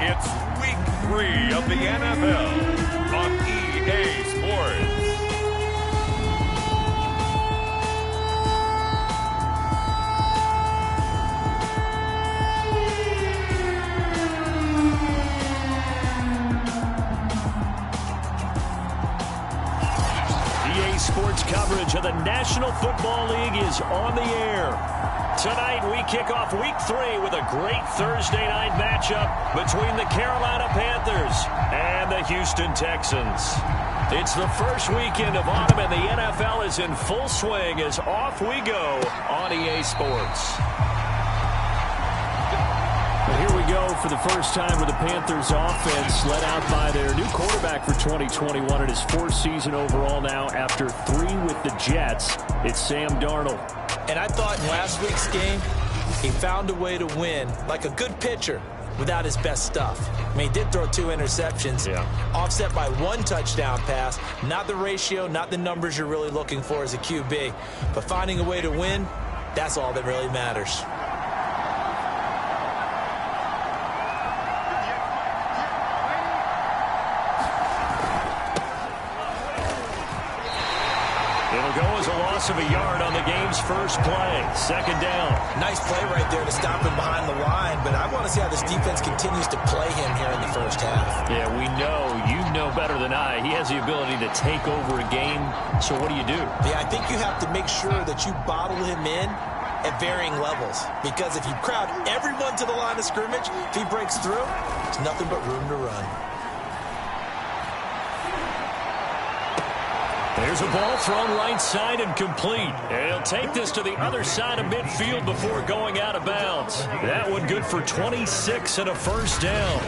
It's week 3 of the NFL on EA Sports. EA Sports coverage of the National Football League is on the air. Tonight, we kick off Week 3 with a great Thursday night matchup between the Carolina Panthers and the Houston Texans. It's the first weekend of autumn, and the NFL is in full swing as off we go on EA Sports. But here we go for the first time with the Panthers offense led out by their new quarterback for 2021 in his 4th season overall now after 3 with the Jets. It's Sam Darnold. And I thought in last week's game, he found a way to win like a good pitcher without his best stuff. I mean, he did throw 2 interceptions, offset by 1 touchdown pass. Not the ratio, not the numbers you're really looking for as a QB. But finding a way to win, that's all that really matters. It'll go as a loss of a yard on the game's first play. 2nd down. Nice play right there to stop him behind the line, but I want to see how this defense continues to play him here in the first half. Yeah, we know. You know better than I. He has the ability to take over a game, so what do you do? Yeah, I think you have to make sure that you bottle him in at varying levels, because if you crowd everyone to the line of scrimmage, if he breaks through, there's nothing but room to run. There's a ball thrown right side and complete. And he'll take this to the other side of midfield before going out of bounds. That one good for 26 and a first down.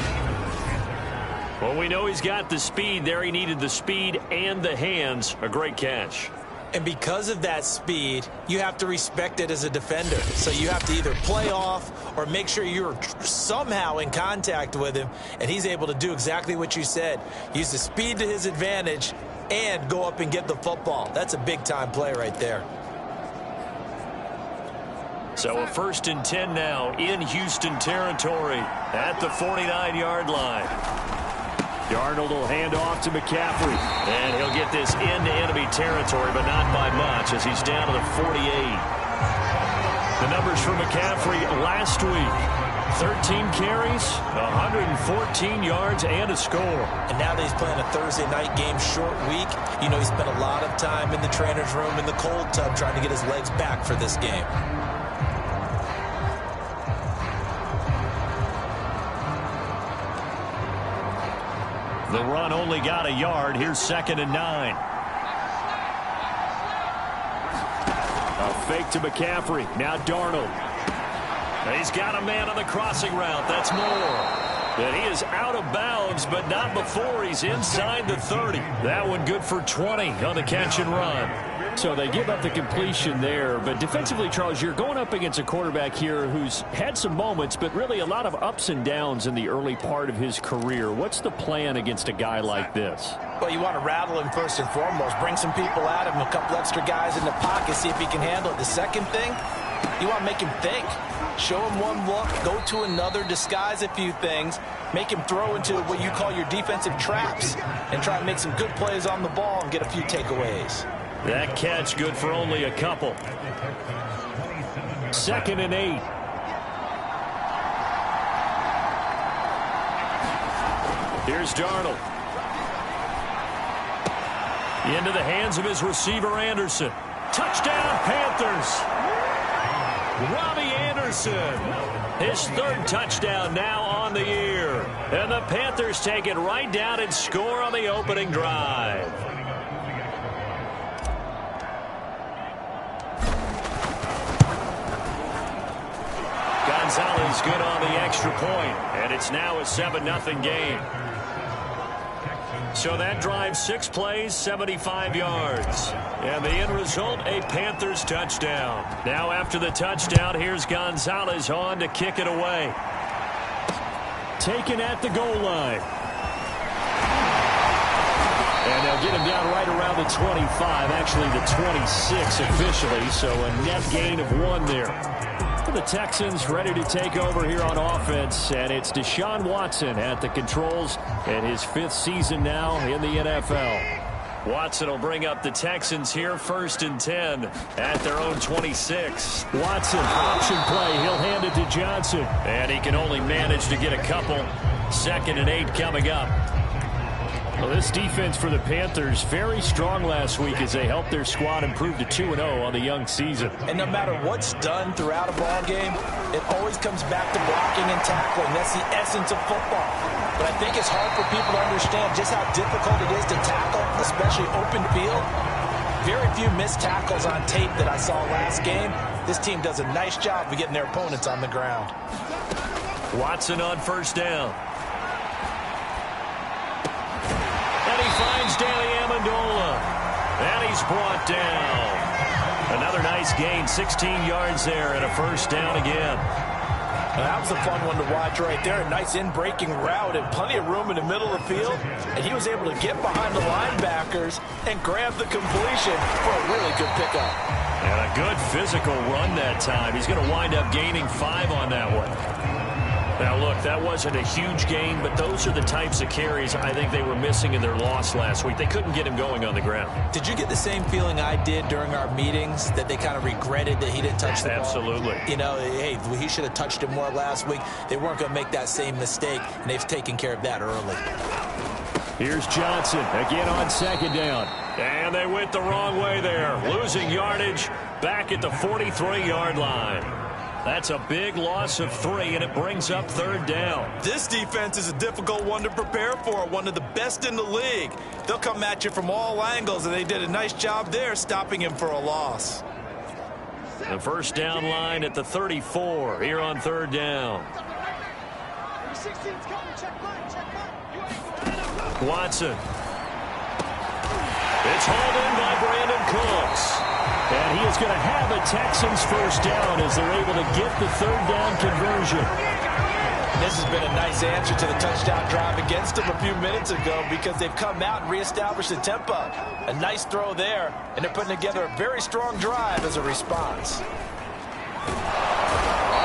Well, we know he's got the speed there. He needed the speed and the hands. A great catch. And because of that speed, you have to respect it as a defender. So you have to either play off or make sure you're somehow in contact with him, and he's able to do exactly what you said. Use the speed to his advantage and go up and get the football. That's a big-time play right there. So a 1st and 10 now in Houston territory at the 49-yard line. Darnold will hand off to McCaffrey, and he'll get this into enemy territory, but not by much as he's down to the 48. The numbers for McCaffrey last week. 13 carries, 114 yards, and a score. And now that he's playing a Thursday night game, short week, you know he spent a lot of time in the trainer's room in the cold tub trying to get his legs back for this game. The run only got a yard. Here's 2nd and 9. A fake to McCaffrey. Now Darnold. He's got a man on the crossing route. That's Moore. And he is out of bounds, but not before he's inside the 30. That one good for 20 on the catch and run. So they give up the completion there. But defensively, Charles, you're going up against a quarterback here who's had some moments, but really a lot of ups and downs in the early part of his career. What's the plan against a guy like this? Well, you want to rattle him first and foremost. Bring some people at him, a couple extra guys in the pocket, see if he can handle it. The second thing, you want to make him think. Show him one look, go to another, disguise a few things, make him throw into what you call your defensive traps, and try and make some good plays on the ball and get a few takeaways. That catch good for only a couple. 2nd and 8. Here's Darnold. Into the hands of his receiver, Anderson. Touchdown, Panthers. Robbie Anderson, his 3rd touchdown now on the year. And the Panthers take it right down and score on the opening drive. Gonzalez good on the extra point, and it's now a 7-0 game. So that drive, 6 plays, 75 yards. And the end result, a Panthers touchdown. Now after the touchdown, here's Gonzalez on to kick it away. Taken at the goal line. And they'll get him down right around the 25, actually the 26 officially, so a net gain of 1 there. The Texans ready to take over here on offense, and it's Deshaun Watson at the controls in his 5th season now in the NFL. Watson will bring up the Texans here, 1st and 10 at their own 26. Watson, option play. He'll hand it to Johnson, and he can only manage to get a couple. 2nd and 8 coming up. Well, this defense for the Panthers, very strong last week as they helped their squad improve to 2-0 on the young season. And no matter what's done throughout a ball game, it always comes back to blocking and tackling. That's the essence of football. But I think it's hard for people to understand just how difficult it is to tackle, especially open field. Very few missed tackles on tape that I saw last game. This team does a nice job of getting their opponents on the ground. Watson on 1st down. And he finds Danny Amendola. And he's brought down. Another nice gain, 16 yards there, and a 1st down again. That was a fun one to watch right there. A nice in-breaking route and plenty of room in the middle of the field. And he was able to get behind the linebackers and grab the completion for a really good pickup. And a good physical run that time. He's going to wind up gaining 5 on that one. Now, look, that wasn't a huge gain, but those are the types of carries I think they were missing in their loss last week. They couldn't get him going on the ground. Did you get the same feeling I did during our meetings, that they kind of regretted that he didn't touch the ball? Absolutely. You know, hey, he should have touched it more last week. They weren't going to make that same mistake, and they've taken care of that early. Here's Johnson again on 2nd down. And they went the wrong way there, losing yardage back at the 43-yard line. That's a big loss of 3, and it brings up 3rd down. This defense is a difficult one to prepare for, one of the best in the league. They'll come at you from all angles, and they did a nice job there stopping him for a loss. The 1st down line at the 34 here on 3rd down. Watson. It's hauled in by Brandon Cooks. And he is going to have a Texans 1st down as they're able to get the 3rd down conversion. This has been a nice answer to the touchdown drive against them a few minutes ago because they've come out and reestablished the tempo. A nice throw there, and they're putting together a very strong drive as a response.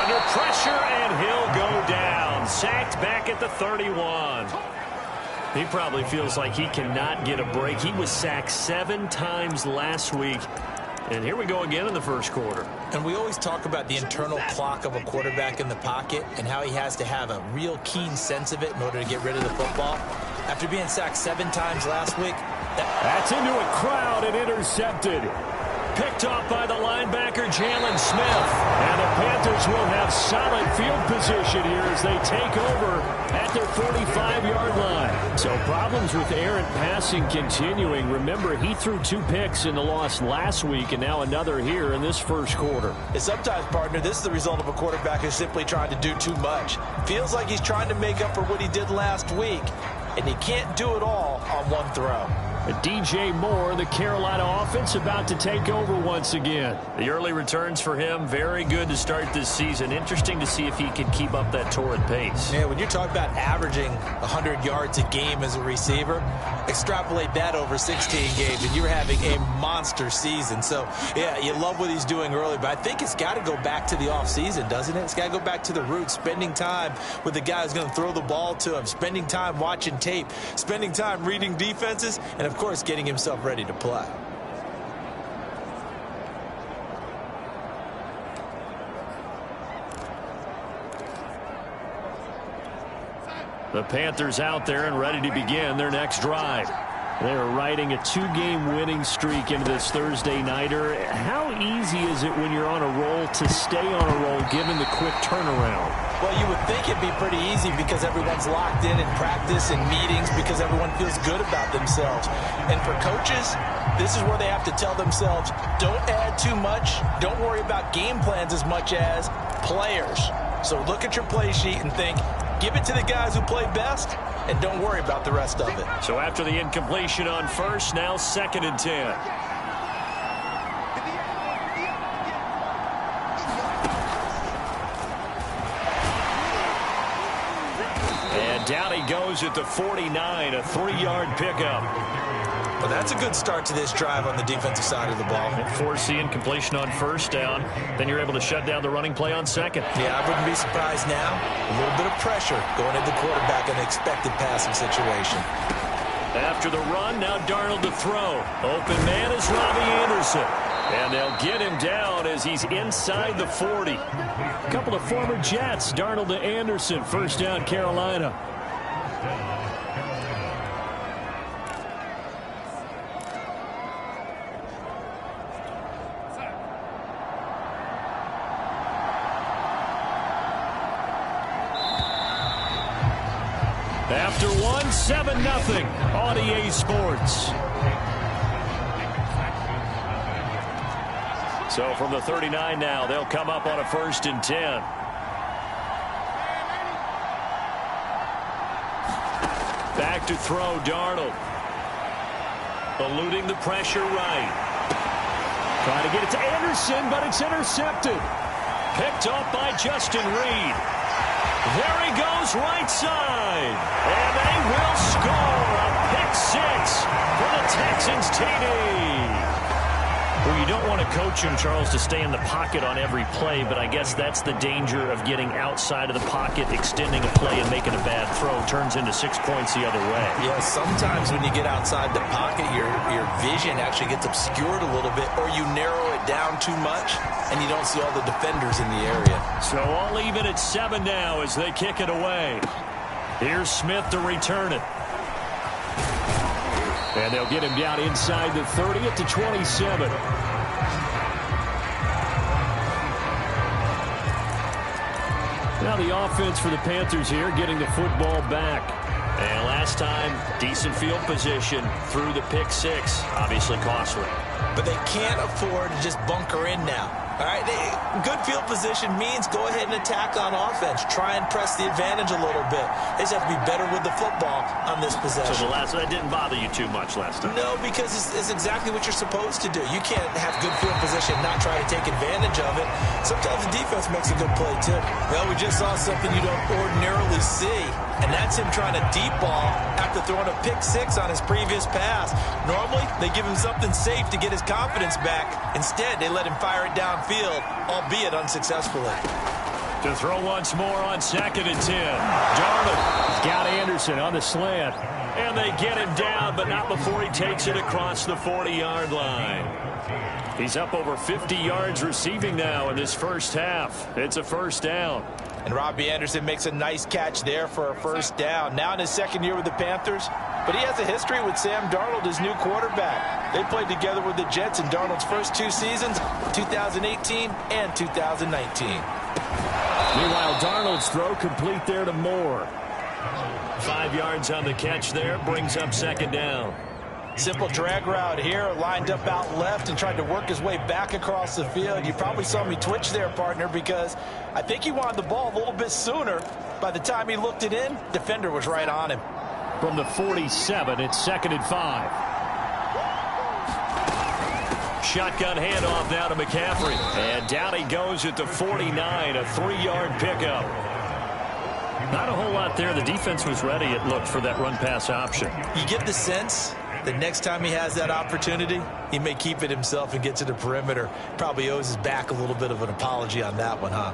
Under pressure, and he'll go down. Sacked back at the 31. He probably feels like he cannot get a break. He was sacked 7 times last week. And here we go again in the 1st quarter. And we always talk about the internal clock of a quarterback in the pocket and how he has to have a real keen sense of it in order to get rid of the football. After being sacked 7 times last week. That's into a crowd and intercepted. Picked off by the linebacker, Jalen Smith. And the Panthers will have solid field position here as they take over at their 45-yard line. So problems with errant passing continuing. Remember, he threw 2 picks in the loss last week and now another here in this 1st quarter. And sometimes, partner, this is the result of a quarterback who's simply trying to do too much. Feels like he's trying to make up for what he did last week, and he can't do it all on one throw. DJ Moore, the Carolina offense, about to take over once again. The early returns for him, very good to start this season. Interesting to see if he can keep up that torrid pace. Yeah, when you talk about averaging 100 yards a game as a receiver, extrapolate that over 16 games, and you're having a monster season. So, yeah, you love what he's doing early, but I think it's got to go back to the offseason, doesn't it? It's got to go back to the roots, spending time with the guy who's going to throw the ball to him, spending time watching tape, spending time reading defenses, and of course, getting himself ready to play. The Panthers out there and ready to begin their next drive. They're riding a 2-game winning streak into this Thursday nighter. How easy is it when you're on a roll to stay on a roll given the quick turnaround? Well, you would think it'd be pretty easy because everyone's locked in practice and meetings because everyone feels good about themselves. And for coaches, this is where they have to tell themselves, don't add too much. Don't worry about game plans as much as players. So look at your play sheet and think, give it to the guys who play best, and don't worry about the rest of it. So after the incompletion on 1st, now 2nd and 10. And down he goes at the 49, a 3-yard pickup. Well, that's a good start to this drive on the defensive side of the ball. Forcing completion on first down. Then you're able to shut down the running play on second. Yeah, I wouldn't be surprised now. A little bit of pressure going at the quarterback in an expected passing situation. After the run, now Darnold to throw. Open man is Robbie Anderson. And they'll get him down as he's inside the 40. A couple of former Jets, Darnold to Anderson. First down, Carolina. After one, 7-0 on EA Sports. So from the 39 now, they'll come up on a 1st and 10. Back to throw, Darnold. Eluding the pressure right. Trying to get it to Anderson, but it's intercepted. Picked up by Justin Reed. There he goes, right side. And they will score a pick 6 for the Texans TD. Well, you don't want to coach him, Charles, to stay in the pocket on every play, but I guess that's the danger of getting outside of the pocket, extending a play and making a bad throw. Turns into 6 points the other way. Yeah, sometimes when you get outside the pocket, your vision actually gets obscured a little bit, or you narrow it down too much, and you don't see all the defenders in the area. So all even at 7 now as they kick it away. Here's Smith to return it. And they'll get him down inside the 30 at the 27. Now the offense for the Panthers here, getting the football back. And last time, decent field position through the pick 6. Obviously costly. But they can't afford to just bunker in now. All right, good field position means go ahead and attack on offense. Try and press the advantage a little bit. They just have to be better with the football on this possession. So that didn't bother you too much last time? No, because it's exactly what you're supposed to do. You can't have good field position and not try to take advantage of it. Sometimes the defense makes a good play, too. Well, we just saw something you don't ordinarily see, and that's him trying to deep ball after throwing a pick 6 on his previous pass. Normally, they give him something safe to get his confidence back. Instead, they let him fire it downfield, albeit unsuccessfully. To throw once more on 2nd and 10. Darnold has got Anderson on the slant. And they get him down, but not before he takes it across the 40-yard line. He's up over 50 yards receiving now in this first half. It's a first down. And Robbie Anderson makes a nice catch there for a first down. Now in his 2nd year with the Panthers, but he has a history with Sam Darnold, his new quarterback. They played together with the Jets in Darnold's first 2 seasons, 2018 and 2019. Meanwhile, Darnold's throw complete there to Moore. 5 yards on the catch there, brings up 2nd down. Simple drag route here, lined up out left and tried to work his way back across the field. You probably saw me twitch there, partner, because I think he wanted the ball a little bit sooner. By the time he looked it in, defender was right on him. From the 47, it's 2nd and 5. Shotgun handoff now to McCaffrey. And down he goes at the 49, a 3-yard pickup. Not a whole lot there. The defense was ready, it looked, for that run-pass option. You get the sense that next time he has that opportunity, he may keep it himself and get to the perimeter. Probably owes his back a little bit of an apology on that one, huh?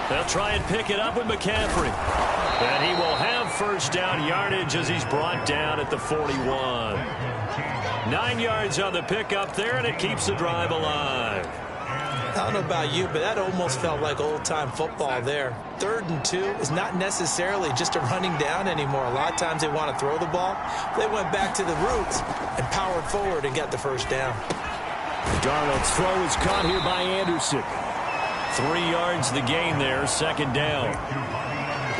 They'll try and pick it up with McCaffrey. And he will have first down yardage as he's brought down at the 41. 9 yards on the pickup there, and it keeps the drive alive. I don't know about you, but that almost felt like old-time football there. 3rd and 2 is not necessarily just a running down anymore. A lot of times they want to throw the ball. They went back to the roots and powered forward and got the first down. Darnold's throw is caught here by Anderson. 3 yards the gain there, 2nd down.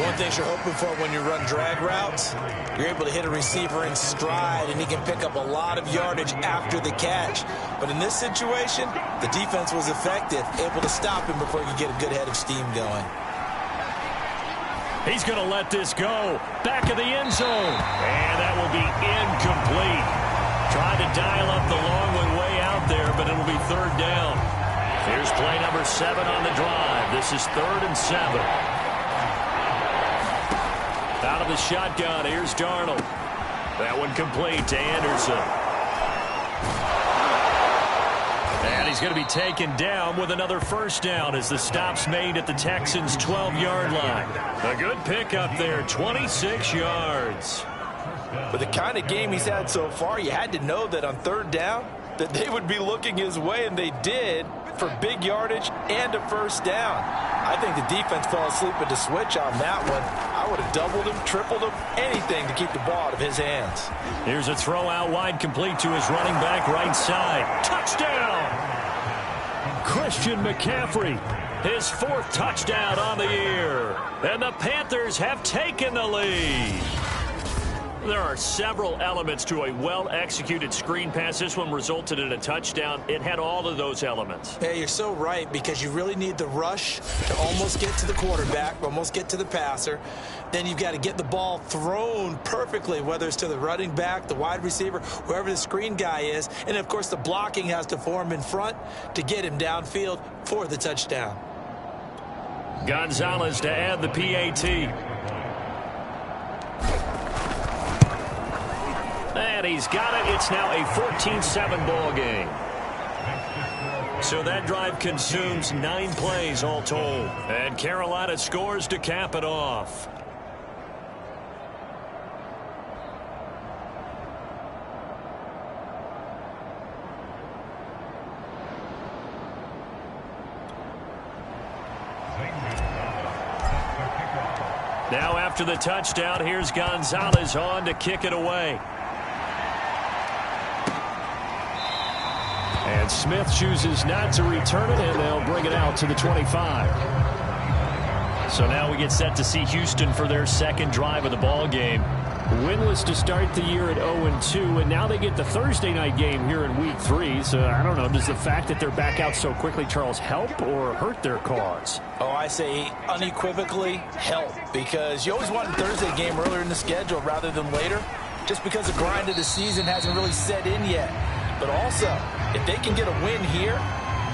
One thing you're hoping for when you run drag routes, you're able to hit a receiver in stride, and he can pick up a lot of yardage after the catch. But in this situation, the defense was effective, able to stop him before he could get a good head of steam going. He's going to let this go. Back of the end zone. And that will be incomplete. Tried to dial up the long one way out there, but it'll be 3rd down. Here's play number 7 on the drive. This is 3rd and 7. Out of the shotgun, here's Darnold. That one complete to Anderson. And he's going to be taken down with another first down as the stop's made at the Texans' 12-yard line. A good pickup there, 26 yards. With the kind of game he's had so far, you had to know that on 3rd down that they would be looking his way, and they did, for big yardage and a first down. I think the defense fell asleep at the switch on that one. I would have doubled him, tripled him, anything to keep the ball out of his hands. Here's a throw out wide, complete to his running back right side. Touchdown! Christian McCaffrey, his 4th touchdown on the year. And the Panthers have taken the lead. There are several elements to a well-executed screen pass. This one resulted in a touchdown. It had all of those elements. Yeah, you're so right, because you really need the rush to almost get to the quarterback, almost get to the passer. Then you've got to get the ball thrown perfectly, whether it's to the running back, the wide receiver, whoever the screen guy is. And, of course, the blocking has to form in front to get him downfield for the touchdown. Gonzalez to add the PAT. And he's got it. It's now a 14-7 ball game. So that drive consumes 9 plays all told. And Carolina scores to cap it off. Now after the touchdown, here's Gonzalez on to kick it away. And Smith chooses not to return it, and they'll bring it out to the 25. So now we get set to see Houston for their 2nd drive of the ball game. Winless to start the year at 0-2, and now they get the Thursday night game here in Week 3. So I don't know, does the fact that they're back out so quickly, Charles, help or hurt their cause? Oh, I say unequivocally help, because you always want a Thursday game earlier in the schedule rather than later, just because the grind of the season hasn't really set in yet. But also, if they can get a win here,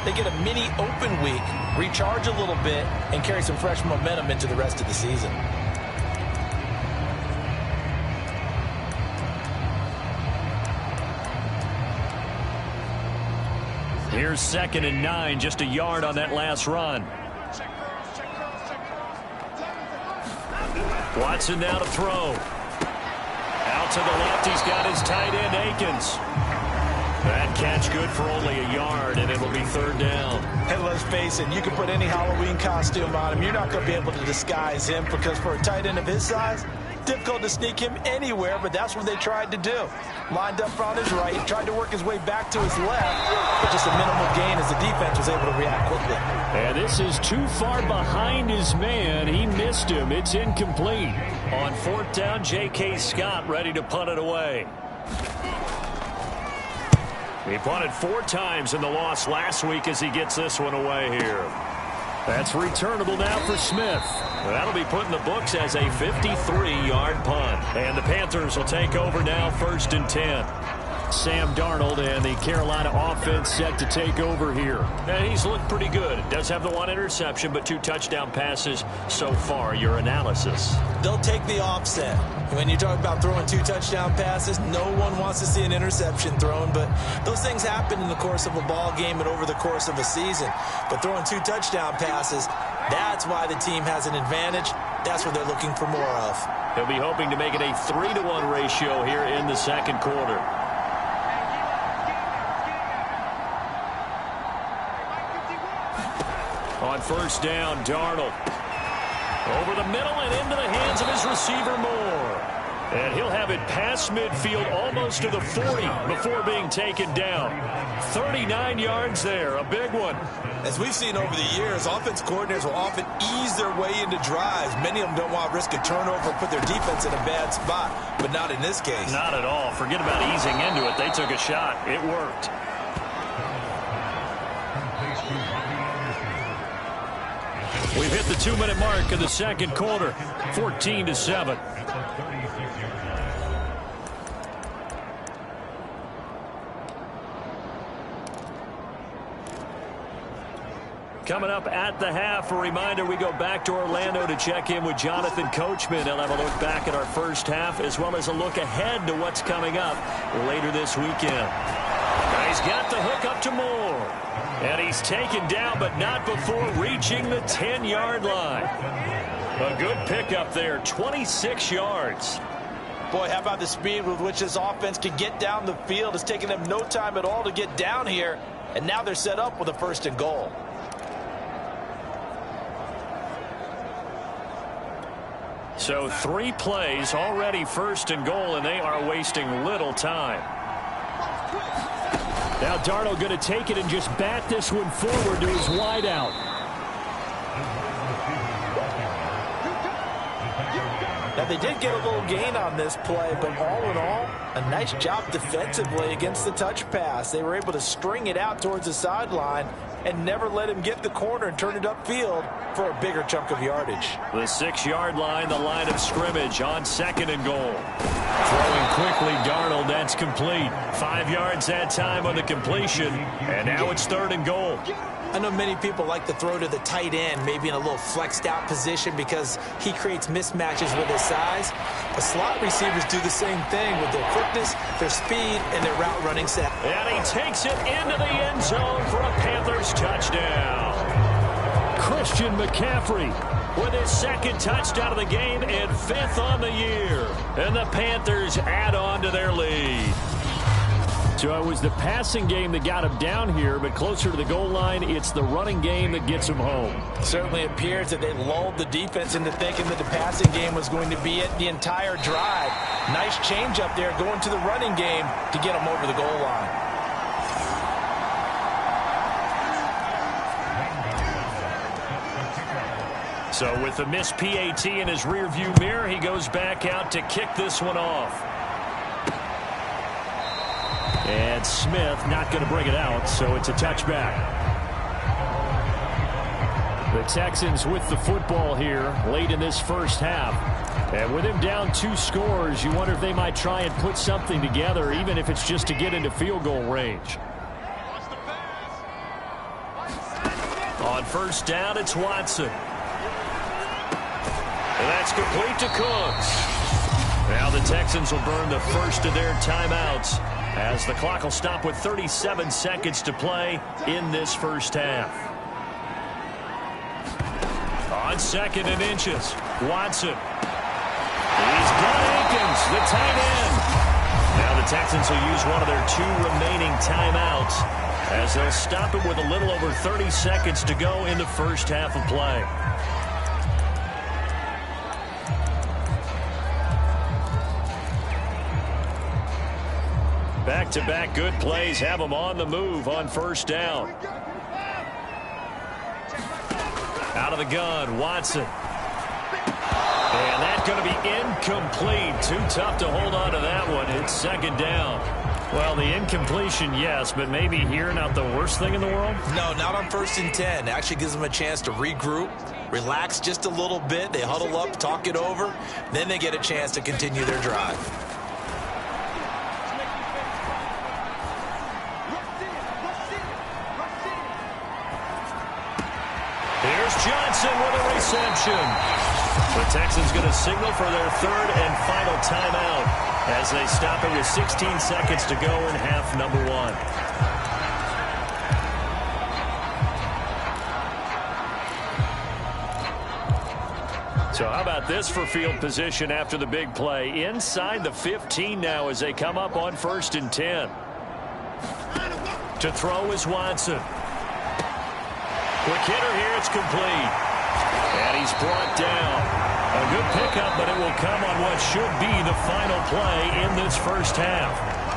they get a mini open week, recharge a little bit, and carry some fresh momentum into the rest of the season. Here's 2nd and 9, just a yard on that last run. Watson now to throw. Out to the left, he's got his tight end, Akins. That catch good for only a yard, and it'll be 3rd down. And let's face it, you can put any Halloween costume on him. You're not going to be able to disguise him, because for a tight end of his size, difficult to sneak him anywhere, but that's what they tried to do. Lined up on his right, tried to work his way back to his left, but just a minimal gain as the defense was able to react quickly. And this is too far behind his man. He missed him. It's incomplete. On 4th down, J.K. Scott ready to punt it away. He punted 4 times in the loss last week as he gets this one away here. That's returnable now for Smith. That'll be put in the books as a 53-yard punt. And the Panthers will take over now, 1st and 10. Sam Darnold and the Carolina offense set to take over here. And he's looked pretty good. Does have the 1 interception, but 2 touchdown passes so far. Your analysis? They'll take the offset. When you talk about throwing 2 touchdown passes, no one wants to see an interception thrown, but those things happen in the course of a ball game and over the course of a season. But throwing 2 touchdown passes, that's why the team has an advantage. That's what they're looking for more of. He'll be hoping to make it a 3-to-1 ratio here in the 2nd quarter. On 1st down, Darnold. Over the middle and into the hands of his receiver, Moore. And he'll have it past midfield almost to the 40 before being taken down. 39 yards there, a big one. As we've seen over the years, offense coordinators will often ease their way into drives. Many of them don't want to risk a turnover or put their defense in a bad spot, but not in this case. Not at all. Forget about easing into it. They took a shot. It worked. We've hit the 2-minute mark of the 2nd quarter, 14-7. Coming up at the half, a reminder we go back to Orlando to check in with Jonathan Coachman. He'll have a look back at our first half as well as a look ahead to what's coming up later this weekend. He's got the hook up to Moore. And he's taken down, but not before reaching the 10-yard line. A good pickup there, 26 yards. Boy, how about the speed with which this offense can get down the field? It's taken them no time at all to get down here. And now they're set up with a 1st and goal. So 3 plays, already 1st and goal, and they are wasting little time. Now Darnold going to take it and just bat this one forward to his wideout. Now, they did get a little gain on this play, but all in all, a nice job defensively against the touch pass. They were able to string it out towards the sideline and never let him get the corner and turn it upfield for a bigger chunk of yardage. The 6-yard line, the line of scrimmage on 2nd and goal. Throwing quickly, Darnold, that's complete. 5 yards that time on the completion, and now it's 3rd and goal. I know many people like to throw to the tight end, maybe in a little flexed out position because he creates mismatches with his size. But slot receivers do the same thing with their quickness, their speed, and their route running set. And he takes it into the end zone for a Panthers touchdown. Christian McCaffrey with his 2nd touchdown of the game and 5th on the year. And the Panthers add on to their lead. So it was the passing game that got him down here, but closer to the goal line, it's the running game that gets him home. Certainly appears that they lulled the defense into thinking that the passing game was going to be it the entire drive. Nice change up there going to the running game to get him over the goal line. So with the missed PAT in his rearview mirror, he goes back out to kick this one off. And Smith not going to bring it out, so it's a touchback. The Texans with the football here late in this first half. And with him down 2 scores, you wonder if they might try and put something together, even if it's just to get into field goal range. On 1st down, it's Watson. And that's complete to Cooks. Now the Texans will burn the first of their timeouts, as the clock will stop with 37 seconds to play in this first half. On 2nd and inches, Watson. He's got Akins, the tight end. Now the Texans will use one of their 2 remaining timeouts, as they'll stop it with a little over 30 seconds to go in the first half of play. Back-to-back good plays have them on the move on 1st down. Out of the gun, Watson. And that's going to be incomplete. Too tough to hold on to that one. It's 2nd down. Well, the incompletion, yes, but maybe here not the worst thing in the world? No, not on 1st and 10. It actually gives them a chance to regroup, relax just a little bit. They huddle up, talk it over. Then they get a chance to continue their drive. Johnson with a reception. The Texans going to signal for their 3rd and final timeout as they stop it with 16 seconds to go in half number 1. So how about this for field position after the big play? Inside the 15 now as they come up on 1st and 10. To throw is Watson. Quick hitter here, it's complete. And he's brought down. A good pickup, but it will come on what should be the final play in this first half.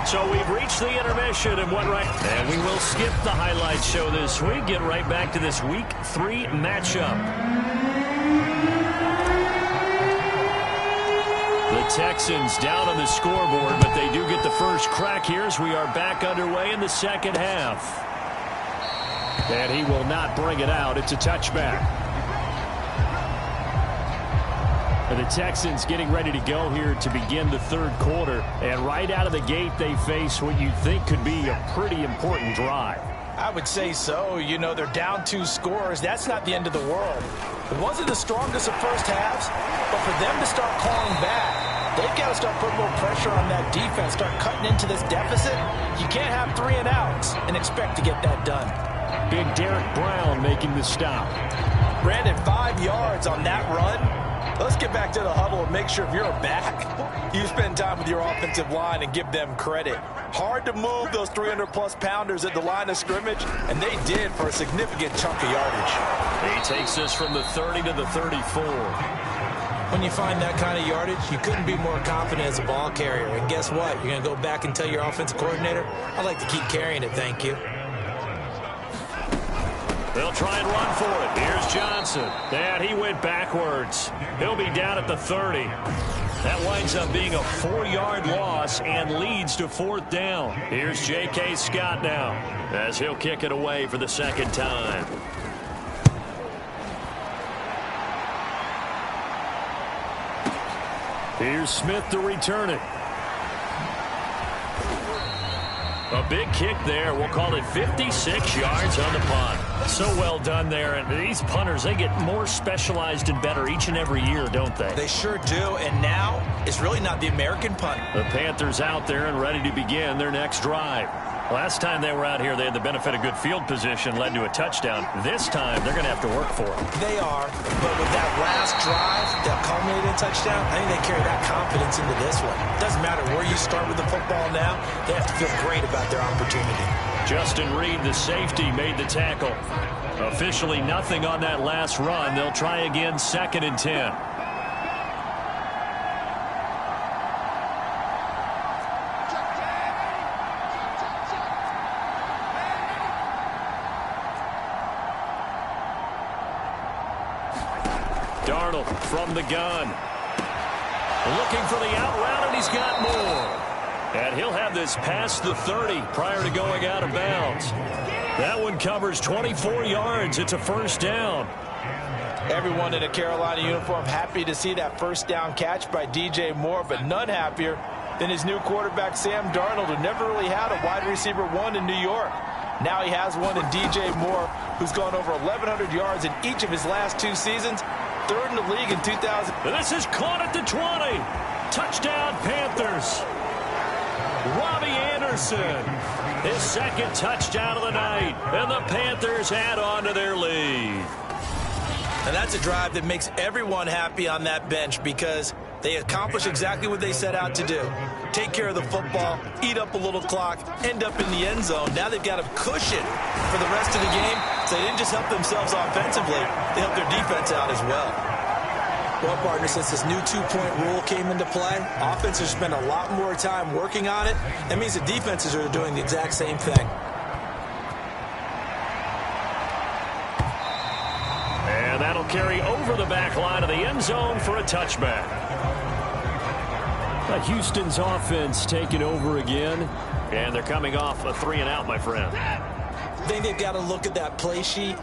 So we've reached the intermission and and we will skip the highlight show this week. Get right back to this Week 3 matchup. The Texans down on the scoreboard, but they do get the first crack here as we are back underway in the 2nd half. And he will not bring it out. It's a touchback. And the Texans getting ready to go here to begin the 3rd quarter. And right out of the gate, they face what you think could be a pretty important drive. I would say so. You know, they're down 2 scores. That's not the end of the world. It wasn't the strongest of first halves, but for them to start calling back, they've got to start putting more pressure on that defense, start cutting into this deficit. You can't have 3 and outs and expect to get that done. Big Derek Brown making the stop. Brandon, 5 yards on that run. Let's get back to the huddle and make sure if you're a back, you spend time with your offensive line and give them credit. Hard to move those 300-plus pounders at the line of scrimmage, and they did for a significant chunk of yardage. He takes this from the 30 to the 34. When you find that kind of yardage, you couldn't be more confident as a ball carrier. And guess what? You're going to go back and tell your offensive coordinator, I'd like to keep carrying it, thank you. They'll try and run for it. Here's Johnson. And he went backwards. He'll be down at the 30. That winds up being a 4-yard loss and leads to 4th down. Here's J.K. Scott now as he'll kick it away for the second time. Here's Smith to return it. A big kick there. We'll call it 56 yards on the punt. So well done there. And these punters, they get more specialized and better each and every year, don't they? They sure do. And now it's really not the American punt. The Panthers out there and ready to begin their next drive. Last time they were out here, they had the benefit of good field position, led to a touchdown. This time, they're going to have to work for it. They are, but with that last drive that culminated in a touchdown, I think they carry that confidence into this one. Doesn't matter where you start with the football now, they have to feel great about their opportunity. Justin Reed, the safety, made the tackle. Officially nothing on that last run. They'll try again, 2nd and 10. Darnold from the gun. Looking for the out route, and he's got more. And he'll have this past the 30 prior to going out of bounds. That one covers 24 yards. It's a 1st down. Everyone in a Carolina uniform happy to see that 1st down catch by DJ Moore, but none happier than his new quarterback, Sam Darnold, who never really had a wide receiver 1 in New York. Now he has one in DJ Moore, who's gone over 1,100 yards in each of his last 2 seasons. 3rd in the league in 2000. This is caught at the 20. Touchdown, Panthers. Robbie Anderson, his 2nd touchdown of the night, and the Panthers add on to their lead. And that's a drive that makes everyone happy on that bench because they accomplish exactly what they set out to do. Take care of the football, eat up a little clock, end up in the end zone. Now they've got a cushion for the rest of the game, so they didn't just help themselves offensively, they helped their defense out as well. Well, partner, since this new 2-point rule came into play, offenses spend a lot more time working on it. That means the defenses are doing the exact same thing. And that'll carry over the back line of the end zone for a touchback. Houston's offense taking over again, and they're coming off a 3 and out, my friend. I think they've got to look at that play sheet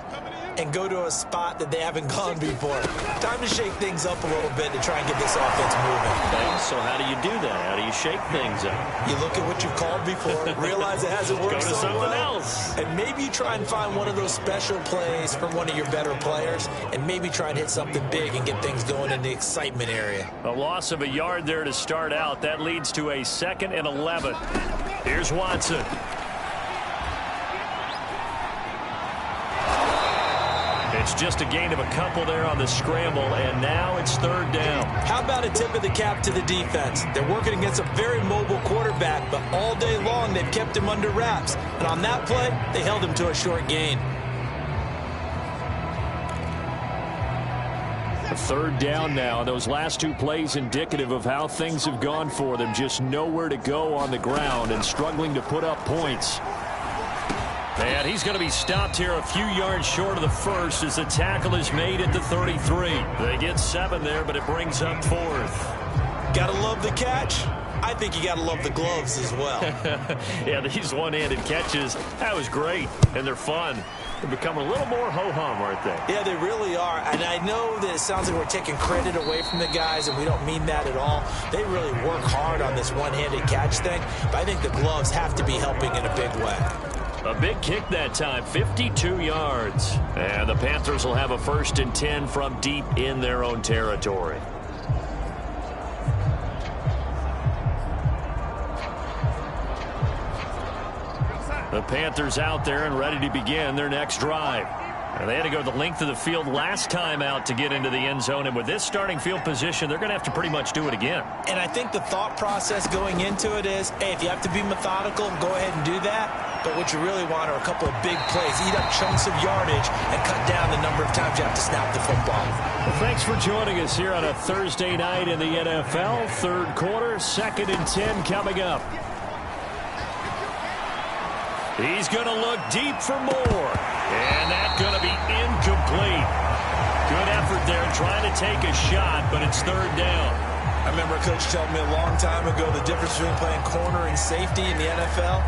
and go to a spot that they haven't gone before. Time to shake things up a little bit to try and get this offense moving. Okay, so how do you do that? How do you shake things up? You look at what you've called before, realize it hasn't worked Go to so something well, else. and maybe you try and find one of those special plays from one of your better players, and maybe try and hit something big and get things going in the excitement area. A loss of a yard there to start out. That leads to a 2nd and 11. Here's Watson. It's just a gain of a couple there on the scramble, and now it's 3rd down. How about a tip of the cap to the defense? They're working against a very mobile quarterback, but all day long they've kept him under wraps. And on that play, they held him to a short gain. A 3rd down now. Those last 2 plays indicative of how things have gone for them. Just nowhere to go on the ground and struggling to put up points. And he's going to be stopped here a few yards short of the 1st as the tackle is made at the 33. They get 7 there, but it brings up 4th. Gotta love the catch. I think you gotta love the gloves as well. Yeah, these one-handed catches, that was great, and they're fun. They've become a little more ho-hum, aren't they? Yeah, they really are. And I know that it sounds like we're taking credit away from the guys, and we don't mean that at all. They really work hard on this one-handed catch thing, but I think the gloves have to be helping in a big way. A big kick that time, 52 yards. And the Panthers will have a 1st and 10 from deep in their own territory. The Panthers out there and ready to begin their next drive. And they had to go the length of the field last time out to get into the end zone. And with this starting field position, they're going to have to pretty much do it again. And I think the thought process going into it is, hey, if you have to be methodical, go ahead and do that. But what you really want are a couple of big plays. Eat up chunks of yardage and cut down the number of times you have to snap the football. Well, thanks for joining us here on a Thursday night in the NFL. Third quarter, 2nd and 10 coming up. He's going to look deep for more. And that's going to be incomplete. Good effort there trying to take a shot, but it's 3rd down. I remember a coach telling me a long time ago the difference between playing corner and safety in the NFL.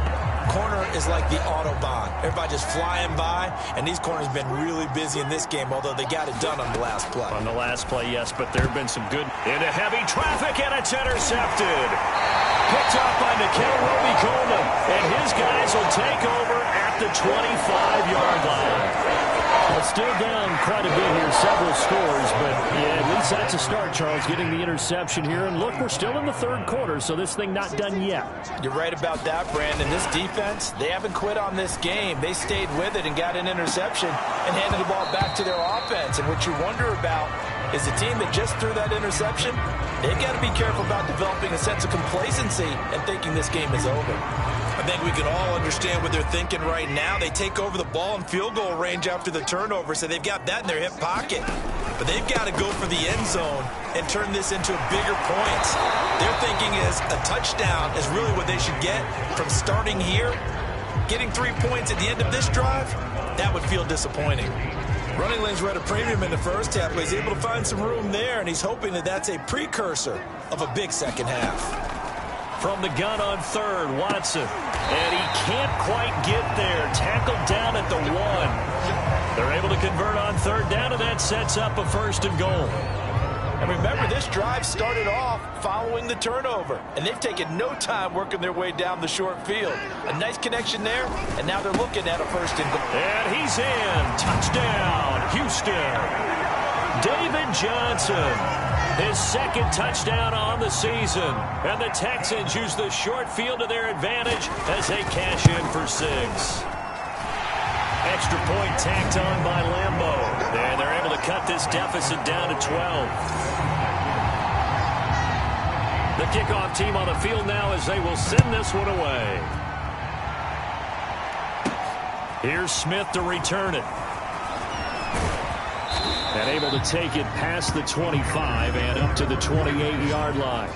Corner is like the Autobahn. Everybody just flying by, and these corners have been really busy in this game, although they got it done on the last play. On the last play, yes, but there have been some good into heavy traffic, and it's intercepted. Picked up by Nikel Roby-Coleman, and his guys will take over at the 25-yard line. Well, still down quite a bit here, several scores, but yeah, at least that's a start, Charles, getting the interception here. And look, we're still in the 3rd quarter, so this thing not done yet. You're right about that, Brandon. This defense, they haven't quit on this game. They stayed with it and got an interception and handed the ball back to their offense. And what you wonder about is the team that just threw that interception, they've got to be careful about developing a sense of complacency and thinking this game is over. I think we can all understand what they're thinking right now. They take over the ball in field goal range after the turnover, so they've got that in their hip pocket. But they've got to go for the end zone and turn this into bigger points. Their thinking is a touchdown is really what they should get from starting here. Getting 3 points at the end of this drive, that would feel disappointing. Running lanes were at a premium in the first half, but he's able to find some room there, and he's hoping that that's a precursor of a big second half. From the gun on 3rd, Watson. And he can't quite get there. Tackled down at the 1. They're able to convert on 3rd down, and that sets up a 1st and goal. And remember, this drive started off following the turnover, and they've taken no time working their way down the short field. A nice connection there, and now they're looking at a 1st and goal. And he's in. Touchdown, Houston. David Johnson. His 2nd touchdown on the season. And the Texans use the short field to their advantage as they cash in for 6. Extra point tacked on by Lambeau. And they're able to cut this deficit down to 12. The kickoff team on the field now as they will send this one away. Here's Smith to return it. And able to take it past the 25 and up to the 28-yard line.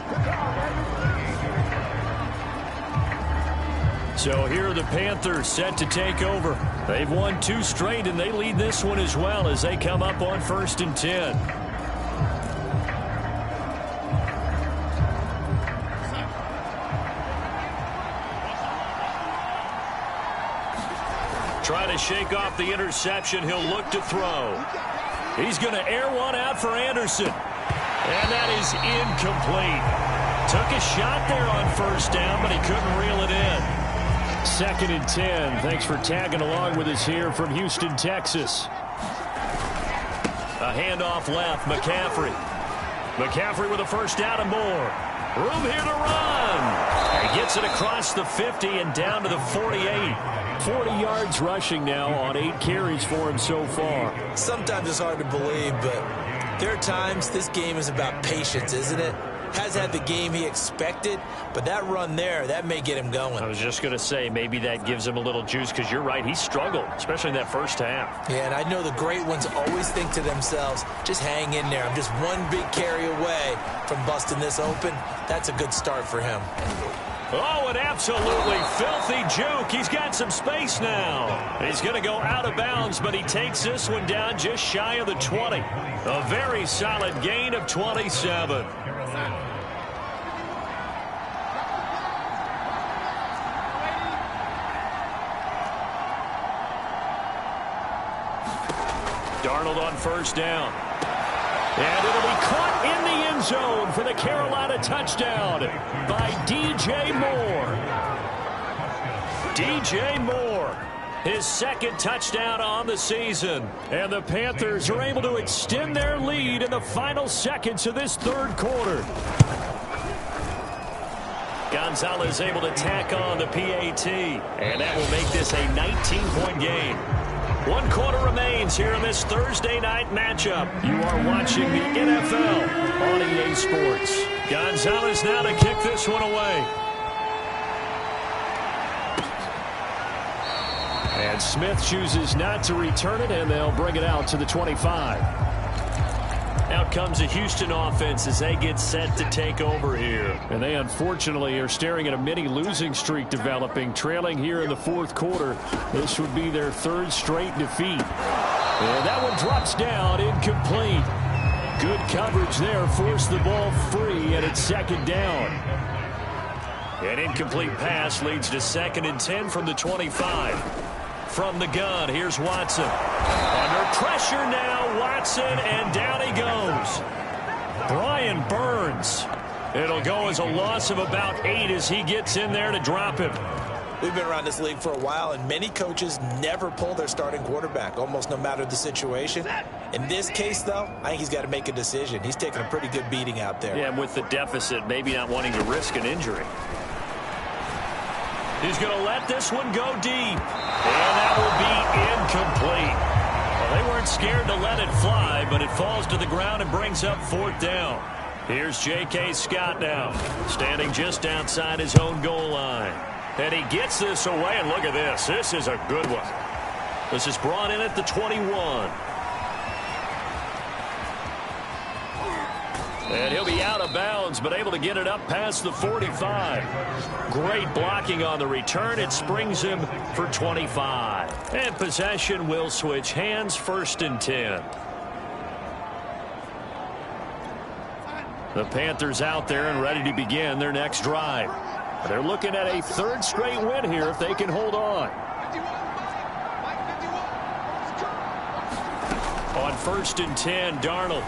So here are the Panthers set to take over. They've won 2 straight, and they lead this one as well as they come up on 1st and 10. Trying to shake off the interception. He'll look to throw. He's going to air one out for Anderson. And that is incomplete. Took a shot there on 1st down, but he couldn't reel it in. 2nd and 10. Thanks for tagging along with us here from Houston, Texas. A handoff left. McCaffrey. McCaffrey with a 1st down and more. Room here to run. He gets it across the 50 and down to the 48. 40 yards rushing now on 8 carries for him so far. Sometimes it's hard to believe, but there are times this game is about patience, isn't it? Has had the game he expected, but that run there, that may get him going. I was just going to say, maybe that gives him a little juice, because you're right, he struggled, especially in that 1st half. Yeah, and I know the great ones always think to themselves, just hang in there. I'm just one big carry away from busting this open. That's a good start for him. Oh, an absolutely filthy juke. He's got some space now. He's going to go out of bounds, but he takes this one down just shy of the 20. A very solid gain of 27. Darnold on 1st down. And it'll be caught in the end zone for the Carolina touchdown by DJ Moore. DJ Moore his second touchdown on the season. And the Panthers are able to extend their lead in the final seconds of this third quarter. Gonzalez able to tack on the PAT, and that will make this a 19-point game. 1 quarter remains here in this Thursday night matchup. You are watching the NFL on EA Sports. Gonzalez now to kick this one away. And Smith chooses not to return it, and they'll bring it out to the 25. Out comes the Houston offense as they get set to take over here. And they unfortunately are staring at a mini losing streak developing, trailing here in the fourth quarter. This would be their third straight defeat. And that one drops down, incomplete. Good coverage there, forced the ball free, and it's second down. An incomplete pass leads to 2nd and 10 from the 25. From the gun, here's Watson. Under pressure now, Watson, and down he goes. Brian Burns. It'll go as a loss of about 8 as he gets in there to drop him. We've been around this league for a while, and many coaches never pull their starting quarterback, almost no matter the situation. In this case, though, I think he's got to make a decision. He's taking a pretty good beating out there. Yeah, and with the deficit, maybe not wanting to risk an injury. He's going to let this one go deep. And that will be incomplete. Well, they weren't scared to let it fly, but it falls to the ground and brings up 4th down. Here's J.K. Scott now, standing just outside his own goal line. And he gets this away, and look at this. This is a good one. This is brought in at the 21. And he'll be out of bounds, but able to get it up past the 45. Great blocking on the return. It springs him for 25. And possession will switch hands, 1st and 10. The Panthers out there and ready to begin their next drive. They're looking at a 3rd straight win here if they can hold on. On 1st and 10, Darnold.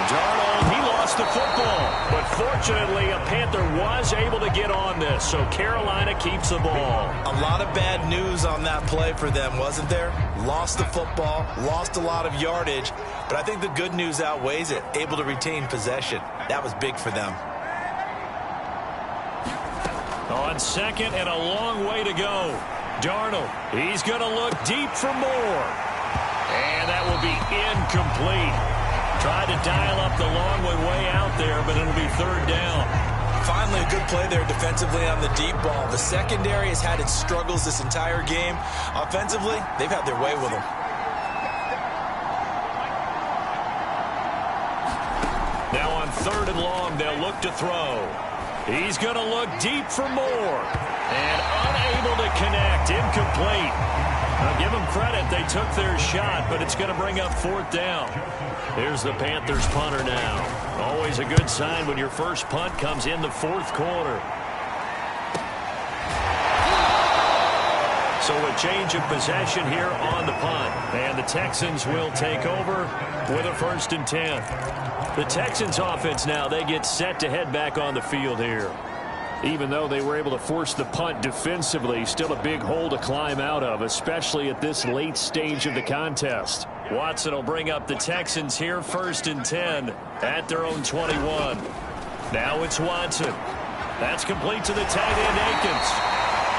Darnold, he lost the football, but fortunately a Panther was able to get on this, so Carolina keeps the ball. A lot of bad news on that play for them, wasn't there? Lost the football, lost a lot of yardage, but I think the good news outweighs it. Able to retain possession. That was big for them. On 2nd and a long way to go. Darnold, he's going to look deep for more. And that will be incomplete. Tried to dial up the long way out there, but it'll be 3rd down. Finally, a good play there defensively on the deep ball. The secondary has had its struggles this entire game. Offensively, they've had their way with them. Now on 3rd and long, they'll look to throw. He's going to look deep for more. And unable to connect, incomplete. Now give them credit, they took their shot, but it's going to bring up 4th down. Here's the Panthers punter now. Always a good sign when your first punt comes in the 4th quarter. So a change of possession here on the punt. And the Texans will take over with a 1st and 10. The Texans offense now, they get set to head back on the field here. Even though they were able to force the punt defensively, still a big hole to climb out of, especially at this late stage of the contest. Watson will bring up the Texans here, 1st and 10 at their own 21. Now it's Watson. That's complete to the tight end, Akins.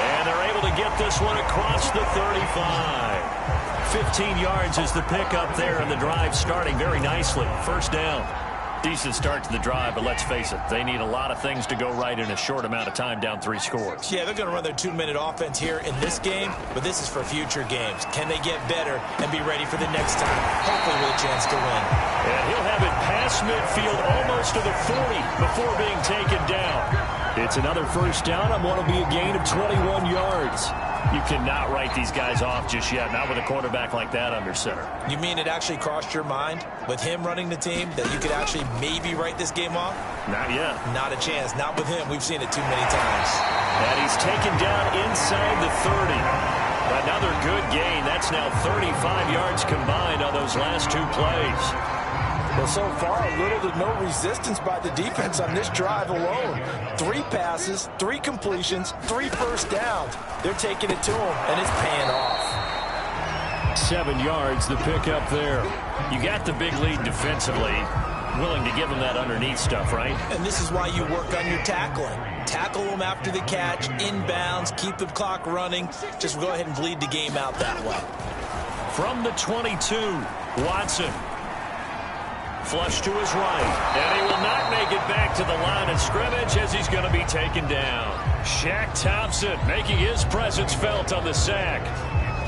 And they're able to get this one across the 35. 15 yards is the pickup there, and the drive starting very nicely. 1st down. Decent start to the drive, but let's face it, they need a lot of things to go right in a short amount of time, down 3 scores. Yeah, they're going to run their 2-minute offense here in this game, but this is for future games. Can they get better and be ready for the next time? Hopefully with a chance to win. And he'll have it past midfield almost to the 40 before being taken down. It's another 1st down on what will be a gain of 21 yards. You cannot write these guys off just yet, not with a quarterback like that under center. You mean it actually crossed your mind with him running the team that you could actually maybe write this game off? Not yet. Not a chance. Not with him. We've seen it too many times. And he's taken down inside the 30. Another good gain. That's now 35 yards combined on those last 2 plays. Well, so far, little to no resistance by the defense on this drive alone. 3 passes, 3 completions, 3 first downs. They're taking it to him, and it's paying off. 7 yards, the pickup there. You got the big lead defensively. Willing to give him that underneath stuff, right? And this is why you work on your tackling. Tackle them after the catch, inbounds, keep the clock running. Just go ahead and bleed the game out that way. From the 22, Watson. Flush to his right. And he will not make it back to the line of scrimmage as he's going to be taken down. Shaq Thompson making his presence felt on the sack.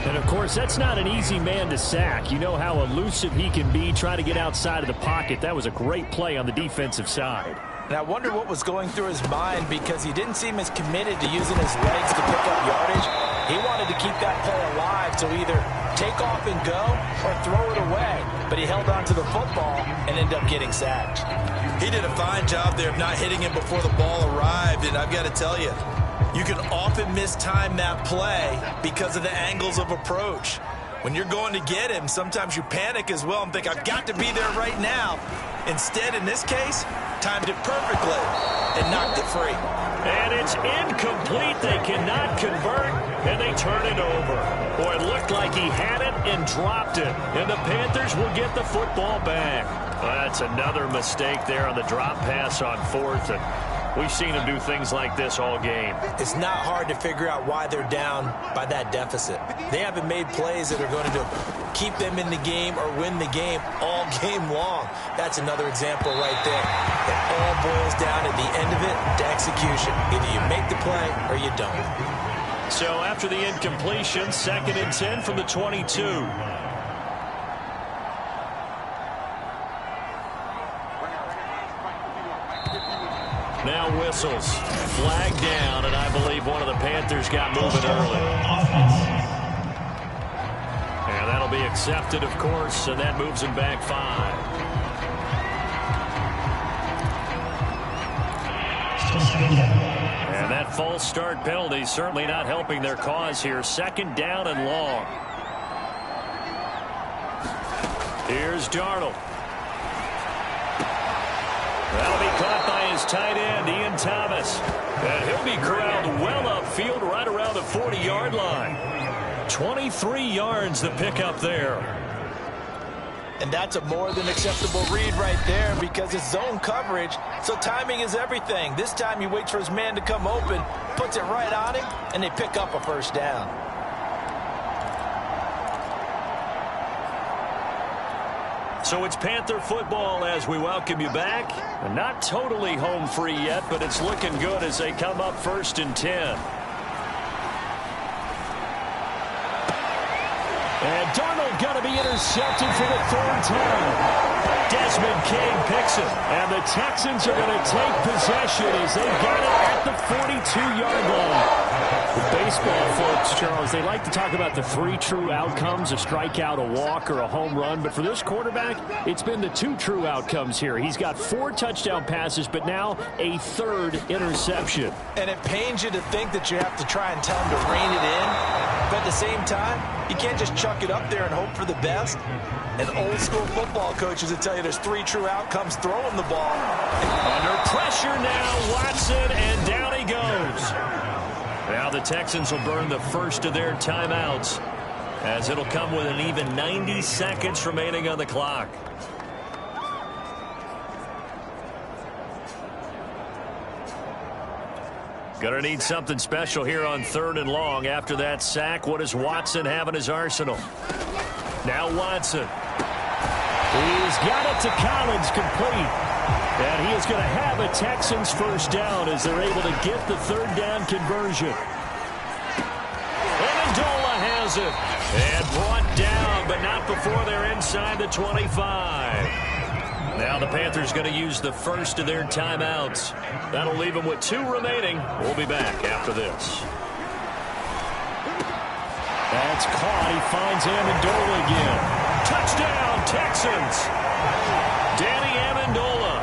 And, of course, that's not an easy man to sack. You know how elusive he can be, trying to get outside of the pocket. That was a great play on the defensive side. And I wonder what was going through his mind, because he didn't seem as committed to using his legs to pick up yardage. He wanted to keep that play alive, so either take off and go or throw it away. But he held on to the football and ended up getting sacked. He did a fine job there of not hitting him before the ball arrived, and I've got to tell you, you can often mistime that play because of the angles of approach. When you're going to get him, sometimes you panic as well and think, I've got to be there right now. Instead, in this case, timed it perfectly and knocked it free. And it's incomplete. They cannot convert, and they turn it over. Boy, it looked like he had it and dropped it. And the Panthers will get the football back. Well, that's another mistake there on the drop pass on 4th. And we've seen him do things like this all game. It's not hard to figure out why they're down by that deficit. They haven't made plays that are going to keep them in the game or win the game all game long. That's another example right there. It all boils down at the end of it to execution. Either you make the play or you don't. So after the incompletion, 2nd and 10 from the 22. Now whistles. Flag down, and I believe one of the Panthers got moving early. And that'll be accepted, of course, and that moves him back 5. And that false start penalty certainly not helping their cause here. 2nd down and long. Here's Darnold. That'll be caught by his tight end, Ian Thomas. And he'll be corralled well upfield right around the 40-yard line. 23 yards the pickup there. And that's a more than acceptable read right there, because it's zone coverage, so timing is everything. This time he waits for his man to come open, puts it right on him, and they pick up a first down. So it's Panther football as we welcome you back. Not totally home free yet, but it's looking good as they come up 1st and 10. And Darnold going to be intercepted for the 3rd time. Desmond King picks it. And the Texans are going to take possession as they got it at the 42-yard line. The baseball folks, Charles, they like to talk about the 3 true outcomes, a strikeout, a walk, or a home run. But for this quarterback, it's been the 2 true outcomes here. He's got 4 touchdown passes, but now a 3rd interception. And it pains you to think that you have to try and tell him to rein it in. But at the same time, you can't just chuck it up there and hope for the best. And old-school football coaches will tell you there's 3 true outcomes throwing the ball. Under pressure now, Watson, and down he goes. Now the Texans will burn the first of their timeouts, as it'll come with an even 90 seconds remaining on the clock. Gonna need something special here on 3rd and long. After that sack, what does Watson have in his arsenal? Now Watson. He's got it to Collins, complete. And he is going to have a Texans first down as they're able to get the 3rd down conversion. Amendola has it. And brought down, but not before they're inside the 25. Now the Panthers going to use the first of their timeouts. That'll leave them with 2 remaining. We'll be back after this. That's caught. He finds Amendola again. Touchdown, Texans. Danny Amendola,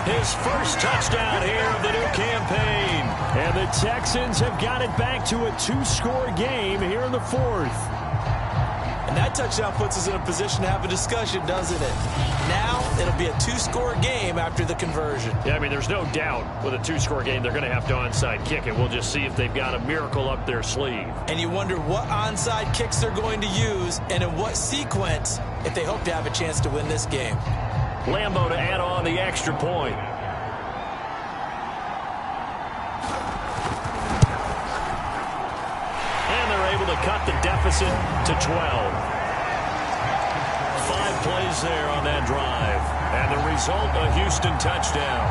his first touchdown here of the new campaign. And the Texans have got it back to a 2-score game here in the 4th. And that touchdown puts us in a position to have a discussion, doesn't it? Now it'll be a two-score game after the conversion. Yeah, I mean, there's no doubt with a two-score game they're going to have to onside kick it. We'll just see if they've got a miracle up their sleeve. And you wonder what onside kicks they're going to use and in what sequence if they hope to have a chance to win this game. Lambo to add on the extra point. And they're able to cut the deficit to 12. 5 plays there on that drive. And the result, a Houston touchdown.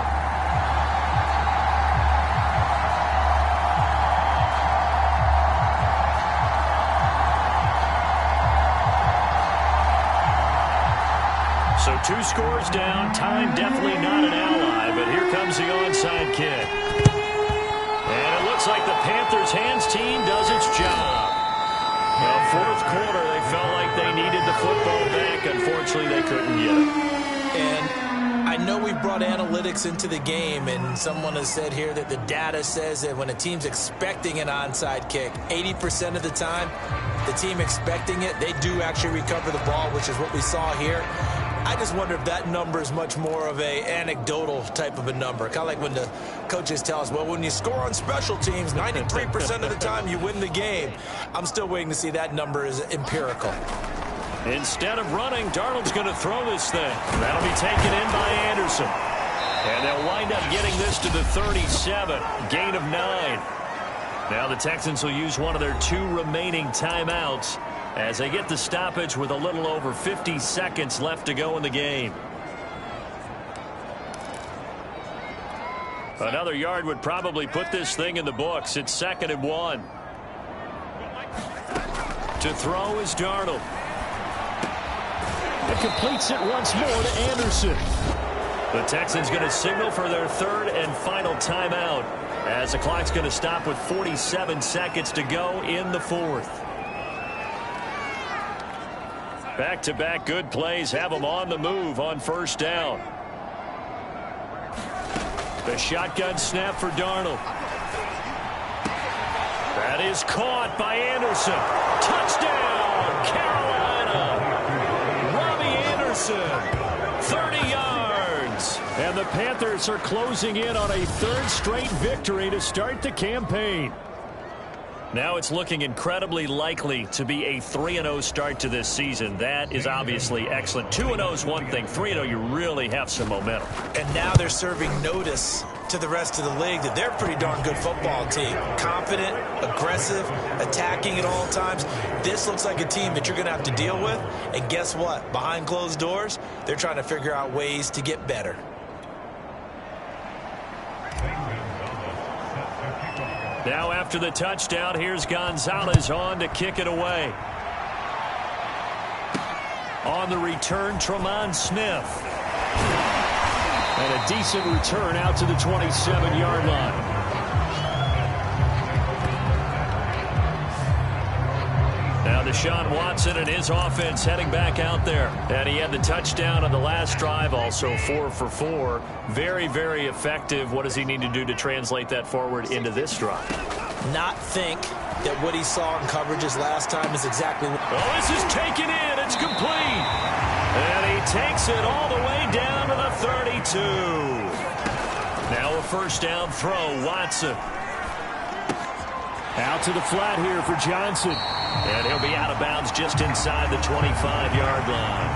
So 2 scores down. Time definitely not an ally, but here comes the onside kick. And it looks like the Panthers' hands team does its job. Well, fourth quarter, they felt like they needed the football back. Unfortunately, they couldn't get it. And I know we brought analytics into the game, and someone has said here that the data says that when a team's expecting an onside kick, 80% of the time, the team expecting it, they do actually recover the ball, which is what we saw here. I just wonder if that number is much more of a anecdotal type of a number. Kind of like when the coaches tell us, well, when you score on special teams, 93% of the time you win the game. I'm still waiting to see that number is empirical. Instead of running, Darnold's going to throw this thing. That'll be taken in by Anderson. And they'll wind up getting this to the 37. Gain of 9. Now the Texans will use one of their 2 remaining timeouts as they get the stoppage with a little over 50 seconds left to go in the game. Another yard would probably put this thing in the books. It's 2nd and 1. To throw is Darnold. It completes it once more to Anderson. The Texans going to signal for their 3rd and final timeout as the clock's going to stop with 47 seconds to go in the 4th. Back-to-back good plays have them on the move on 1st down. The shotgun snap for Darnold. That is caught by Anderson. Touchdown, Carolina. Robbie Anderson, 30 yards. And the Panthers are closing in on a 3rd straight victory to start the campaign. Now it's looking incredibly likely to be a 3-0 start to this season. That is obviously excellent. 2-0 is one thing. 3-0, you really have some momentum. And now they're serving notice to the rest of the league that they're a pretty darn good football team. Confident, aggressive, attacking at all times. This looks like a team that you're going to have to deal with. And guess what? Behind closed doors, they're trying to figure out ways to get better. Now after the touchdown, here's Gonzalez on to kick it away. On the return, Tremont Smith. And a decent return out to the 27-yard line. Now Deshaun Watson and his offense heading back out there. And he had the touchdown on the last drive, also 4 for 4. Very, very effective. What does he need to do to translate that forward into this drive? Not think that what he saw in coverages last time is exactly what... Oh, this is taken in. It's complete. And he takes it all the way down to the 32. Now a 1st down throw, Watson. Out to the flat here for Johnson. And he'll be out of bounds just inside the 25-yard line.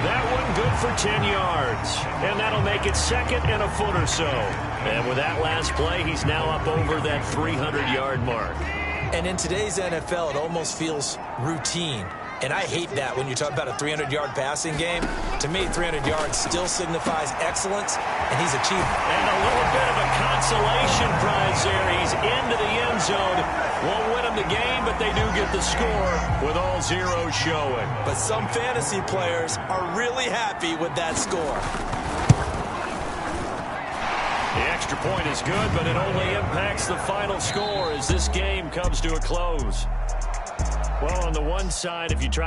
That one good for 10 yards. And that'll make it 2nd and a foot or so. And with that last play, he's now up over that 300-yard mark. And in today's NFL, it almost feels routine. And I hate that when you talk about a 300-yard passing game. To me, 300 yards still signifies excellence, and he's achieved it. And a little bit of a consolation prize there. He's into the end zone. Won't win them the game, but they do get the score with all zeros showing. But some fantasy players are really happy with that score. The extra point is good, but it only impacts the final score as this game comes to a close. Well, on the one side, if you try